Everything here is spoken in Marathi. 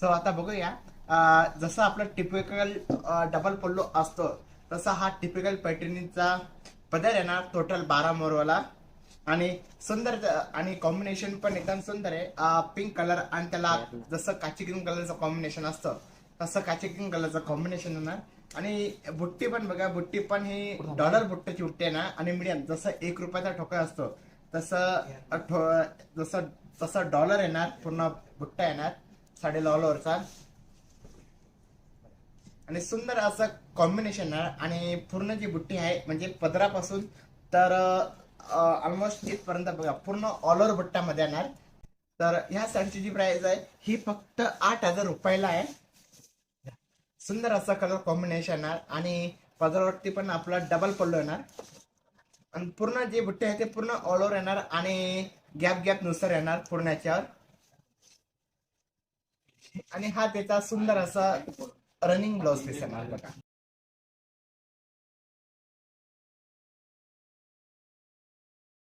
सो आता बघूया जसं आपलं टिपिकल डबल पल्लू असतो तसा हा टिपिकल पैठणीचा पदर येणार टोटल 12 मोरवाला आणि सुंदर आणि कॉम्बिनेशन पण एकदम सुंदर आहे पिंक कलर आणि त्याला जसं काची ग्रीन कलरचं कॉम्बिनेशन असतं तसं काची ग्रीन कलरचं कॉम्बिनेशन येणार आणि बुट्टी पण बघा बुट्टी पण ही डॉलर बुट्ट्याची बुट्टी आहे ना आणि मीडियम जसं 1 रुपयाचा ठोका असतो तसं जसं तसं डॉलर येणार पूर्ण बुट्टा येणार 6.5 आणि सुंदर असं कॉम्बिनेशन आहे आणि पूर्ण जी बुट्टी आहे म्हणजे पदरापासून तर ऑलमोस्ट इथपर्यंत बघा पूर्ण ऑल ओव्हर बुट्ट्यामध्ये येणार. तर ह्या शर्टची जी प्राइस आहे ही फक्त 8,000 रुपयाला आहे. सुंदर असा कलर कॉम्बिनेशन येणार आणि पदरावरती पण आपला डबल पल्लू येणार आणि पूर्ण जे बुट्टे आहे ते पूर्ण ऑल ओव्हर येणार आणि गॅप गॅप नुसार येणार पूर्ण याच्यावर आणि हा त्याचा सुंदर असा रनिंग ब्लाउज पीस येणार बघा.